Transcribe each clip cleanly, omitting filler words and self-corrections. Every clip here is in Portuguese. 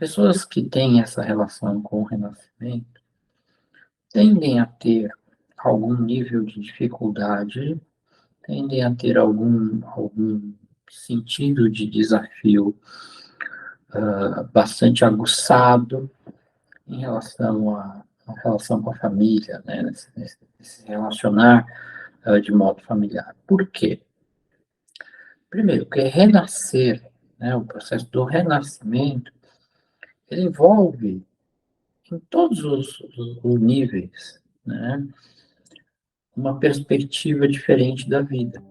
Pessoas que têm essa relação com o renascimento tendem a ter algum nível de dificuldade, tendem a ter algum sentido de desafio bastante aguçado em relação à relação com a família, né? Nesse relacionar de modo familiar. Por quê? Primeiro, porque renascer, né, o processo do renascimento, ele envolve em todos os níveis, né, uma perspectiva diferente da vida.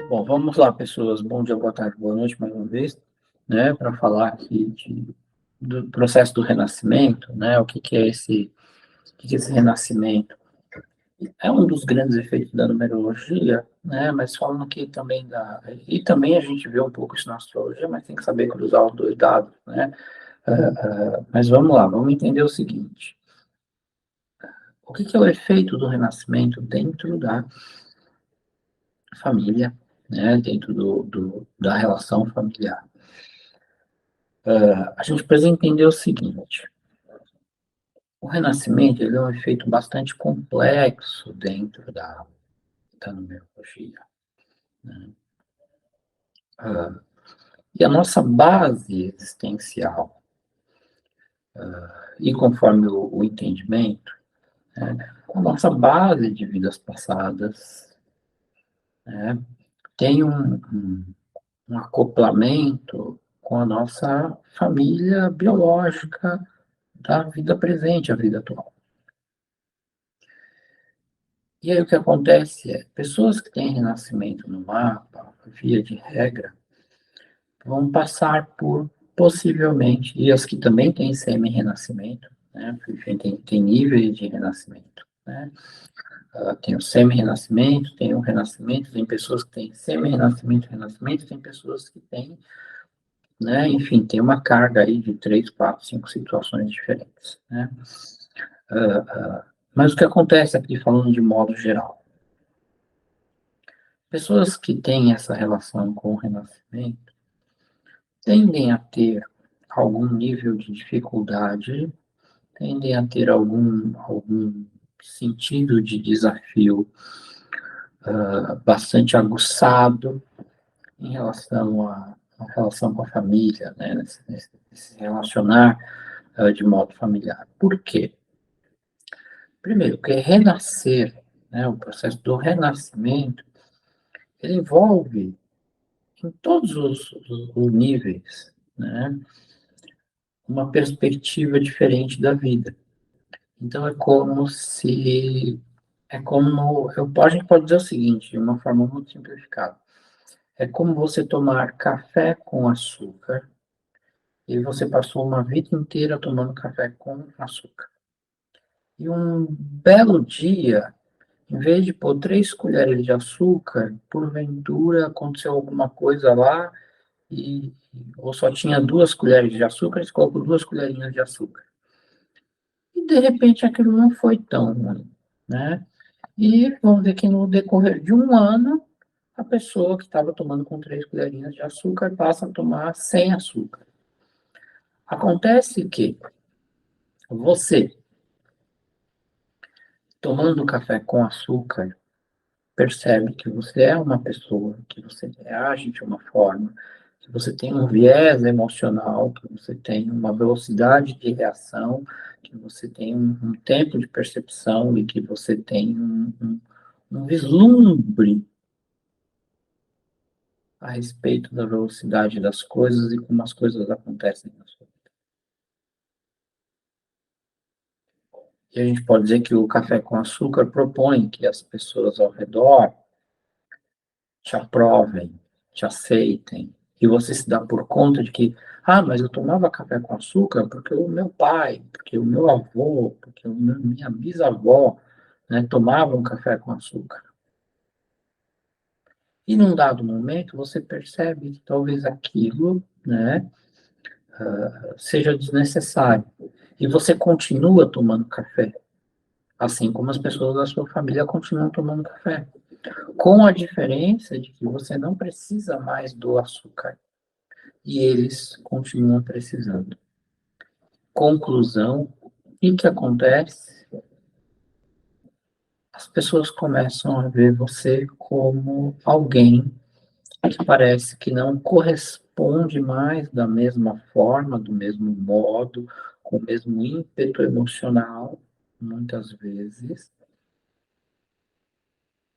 Bom, vamos lá, pessoas. Bom dia, boa tarde, boa noite mais uma vez, né, para falar aqui do processo do renascimento, né, o que é esse renascimento? É um dos grandes efeitos da numerologia, né, mas falando aqui também e também a gente vê um pouco isso na astrologia, mas tem que saber cruzar os dois dados, né, mas vamos lá, vamos entender o seguinte: o que é o efeito do renascimento dentro da família, né, dentro da relação familiar? A gente precisa entender o seguinte: o renascimento ele é um efeito bastante complexo dentro da numerologia, né? E a nossa base existencial, e conforme o entendimento, né, a nossa base de vidas passadas, né, tem um acoplamento com a nossa família biológica da vida presente, a vida atual. E aí o que acontece é, pessoas que têm renascimento no mapa, via de regra, vão passar por, possivelmente, e as que também têm semi-renascimento, né? Enfim, tem níveis de renascimento, né? Tem o semi-renascimento, tem o renascimento, tem pessoas que têm semi-renascimento, renascimento, tem pessoas que têm, né? Enfim, tem uma carga aí de 3, 4, 5 situações diferentes, né? Mas o que acontece aqui, falando de modo geral? Pessoas que têm essa relação com o renascimento tendem a ter algum nível de dificuldade, tendem a ter algum sentido de desafio bastante aguçado em relação à relação com a família, né? Nesse relacionar de modo familiar. Por quê? Primeiro, porque renascer, né, o processo do renascimento, ele envolve em todos os níveis, né, uma perspectiva diferente da vida. Então a gente pode dizer o seguinte, de uma forma muito simplificada. É como você tomar café com açúcar e você passou uma vida inteira tomando café com açúcar. E um belo dia, em vez de pôr 3 colheres de açúcar, porventura aconteceu alguma coisa lá e ou só tinha 2 colheres de açúcar, você colocou 2 colherinhas de açúcar. E de repente aquilo não foi tão ruim, né? E vamos ver que no decorrer de um ano, a pessoa que estava tomando com 3 colherinhas de açúcar passa a tomar sem açúcar. Acontece que você, tomando café com açúcar, percebe que você é uma pessoa, que você reage de uma forma, que você tem um viés emocional, que você tem uma velocidade de reação, que você tem um tempo de percepção e que você tem um vislumbre a respeito da velocidade das coisas e como as coisas acontecem na sua vida. E a gente pode dizer que o café com açúcar propõe que as pessoas ao redor te aprovem, te aceitem, e você se dá por conta de que, mas eu tomava café com açúcar porque o meu pai, porque o meu avô, porque minha bisavó, né, tomavam café com açúcar. E num dado momento você percebe que talvez aquilo, né, seja desnecessário. E você continua tomando café, assim como as pessoas da sua família continuam tomando café. Com a diferença de que você não precisa mais do açúcar e eles continuam precisando. Conclusão, o que acontece? As pessoas começam a ver você como alguém que parece que não corresponde mais da mesma forma, do mesmo modo, com o mesmo ímpeto emocional, muitas vezes,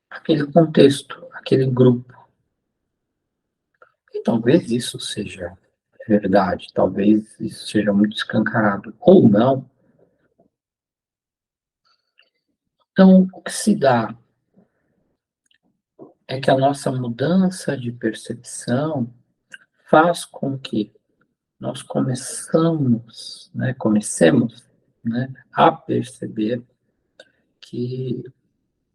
aquele contexto, aquele grupo. E talvez isso seja verdade, talvez isso seja muito escancarado, ou não. Então, o que se dá é que a nossa mudança de percepção faz com que nós comecemos, né, a perceber que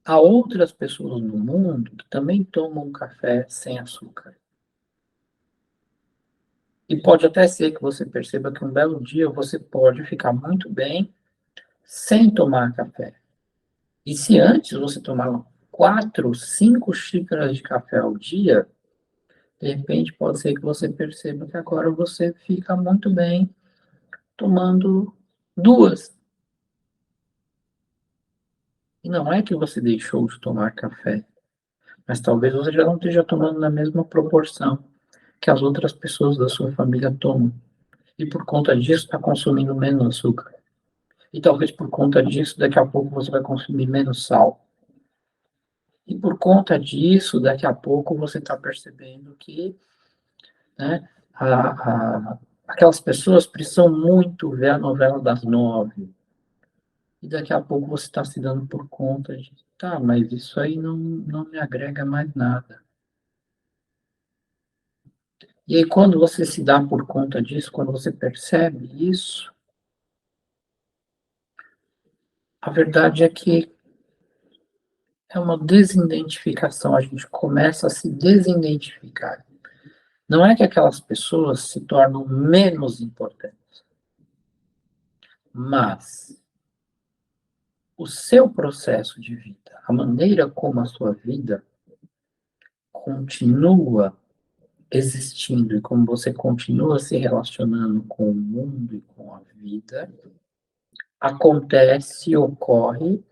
há outras pessoas no mundo que também tomam café sem açúcar. E pode até ser que você perceba que um belo dia você pode ficar muito bem sem tomar café. E se antes você tomava 4, 5 xícaras de café ao dia, de repente pode ser que você perceba que agora você fica muito bem tomando 2. E não é que você deixou de tomar café, mas talvez você já não esteja tomando na mesma proporção que as outras pessoas da sua família tomam. E por conta disso está consumindo menos açúcar. E talvez por conta disso, daqui a pouco você vai consumir menos sal. E por conta disso, daqui a pouco você está percebendo que, né, aquelas pessoas precisam muito ver a novela das 9. E daqui a pouco você está se dando por conta de, tá, mas isso aí não me agrega mais nada. E aí, quando você se dá por conta disso, quando você percebe isso, a verdade é que é uma desidentificação, a gente começa a se desidentificar. Não é que aquelas pessoas se tornam menos importantes, mas o seu processo de vida, a maneira como a sua vida continua existindo e como você continua se relacionando com o mundo e com a vida, acontece, ocorre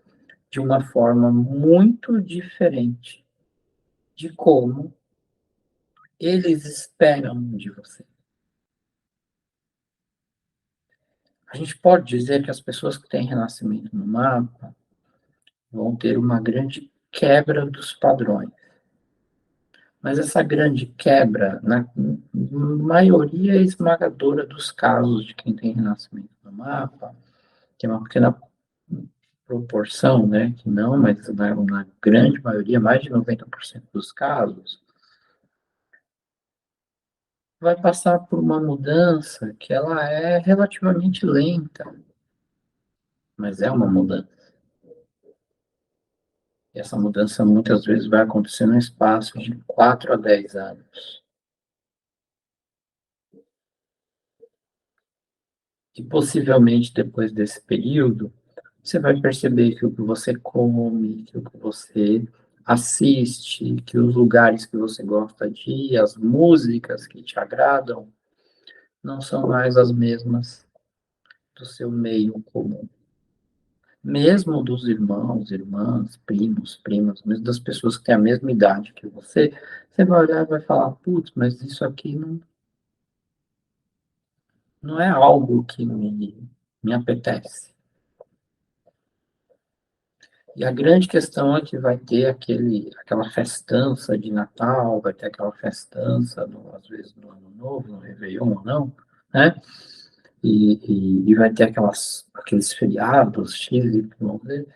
de uma forma muito diferente de como eles esperam de você. A gente pode dizer que as pessoas que têm renascimento no mapa vão ter uma grande quebra dos padrões. Mas essa grande quebra, na maioria esmagadora dos casos de quem tem renascimento no mapa, que é uma pequena proporção, né, que não, mas na grande maioria, mais de 90% dos casos, vai passar por uma mudança que ela é relativamente lenta, mas é uma mudança. E essa mudança muitas vezes vai acontecer no espaço de 4 a 10 anos. E possivelmente depois desse período, você vai perceber que o que você come, que o que você assiste, que os lugares que você gosta de ir, as músicas que te agradam, não são mais as mesmas do seu meio comum. Mesmo dos irmãos, irmãs, primos, primas, mesmo das pessoas que têm a mesma idade que você vai olhar e vai falar, putz, mas isso aqui não é algo que me apetece. E a grande questão é que vai ter aquela festança de Natal, vai ter aquela festança, às vezes, no Ano Novo, no Réveillon ou não, né? E vai ter aqueles feriados, X, Y, Z.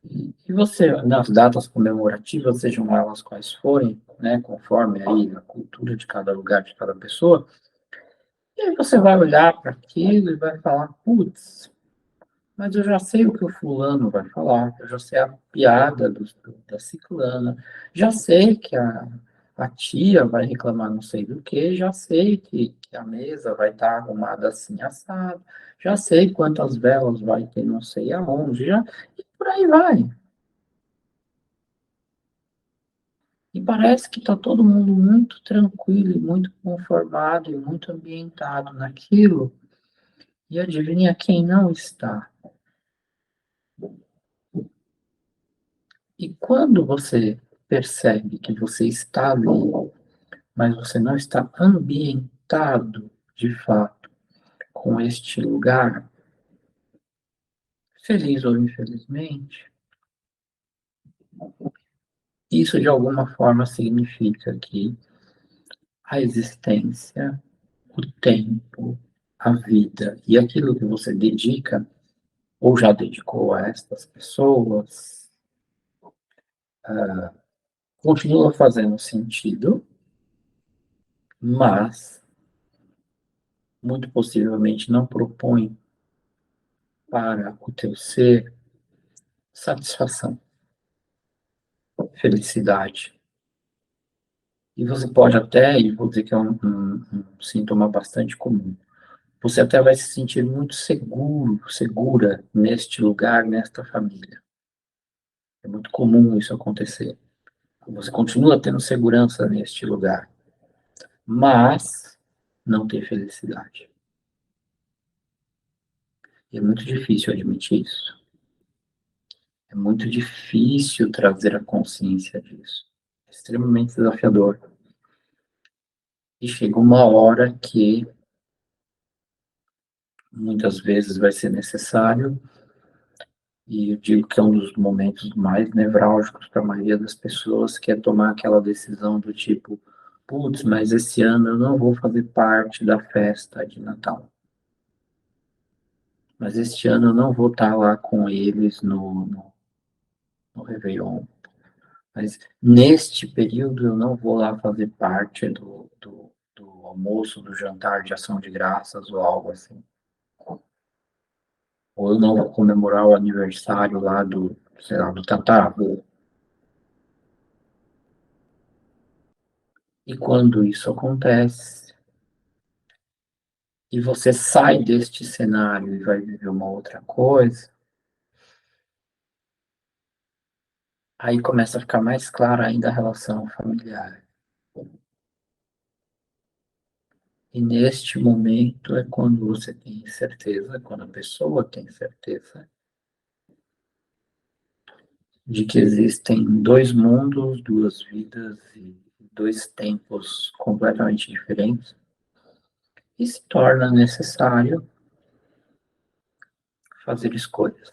E você, nas datas comemorativas, sejam elas quais forem, né, conforme aí a cultura de cada lugar, de cada pessoa, e aí você vai olhar para aquilo e vai falar, putz, mas eu já sei o que o fulano vai falar, eu já sei a piada da ciclana, já sei que A tia vai reclamar não sei do que, já sei que a mesa vai estar arrumada assim, assado, já sei quantas velas vai ter não sei aonde, já, e por aí vai. E parece que está todo mundo muito tranquilo, e muito conformado e muito ambientado naquilo. E adivinha quem não está? E quando você percebe que você está ali, mas você não está ambientado de fato com este lugar, feliz ou infelizmente, isso de alguma forma significa que a existência, o tempo, a vida e aquilo que você dedica ou já dedicou a estas pessoas continua fazendo sentido, mas muito possivelmente não propõe para o teu ser satisfação, felicidade. E você pode até, e vou dizer que é um sintoma bastante comum, você até vai se sentir muito seguro, segura neste lugar, nesta família. É muito comum isso acontecer. Você continua tendo segurança neste lugar, mas não tem felicidade. E é muito difícil admitir isso. É muito difícil trazer a consciência disso. É extremamente desafiador. E chega uma hora que muitas vezes vai ser necessário, e eu digo que é um dos momentos mais nevrálgicos para a maioria das pessoas, que é tomar aquela decisão do tipo, putz, mas esse ano eu não vou fazer parte da festa de Natal. Mas este ano eu não vou estar lá com eles no Réveillon. Mas neste período eu não vou lá fazer parte do almoço, do jantar de ação de graças ou algo assim. Ou eu não vou comemorar o aniversário lá do, sei lá, do tataravô. E quando isso acontece, e você sai deste cenário e vai viver uma outra coisa, aí começa a ficar mais clara ainda a relação familiar. E neste momento é quando você tem certeza, quando a pessoa tem certeza de que existem dois mundos, duas vidas e dois tempos completamente diferentes, e se torna necessário fazer escolhas,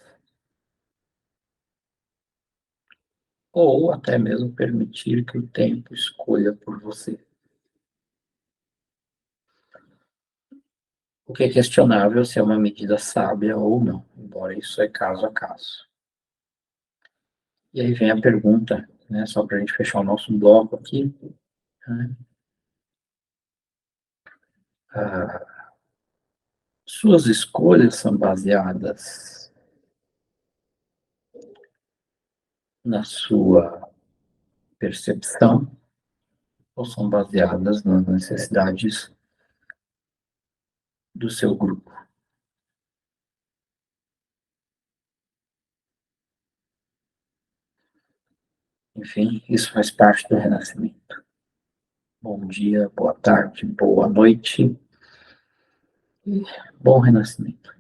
ou até mesmo permitir que o tempo escolha por você. O que é questionável se é uma medida sábia ou não, embora isso é caso a caso. E aí vem a pergunta, né, só para a gente fechar o nosso bloco aqui, né, ah, suas escolhas são baseadas na sua percepção ou são baseadas nas necessidades do seu grupo? Enfim, isso faz parte do renascimento. Bom dia, boa tarde, boa noite e bom renascimento.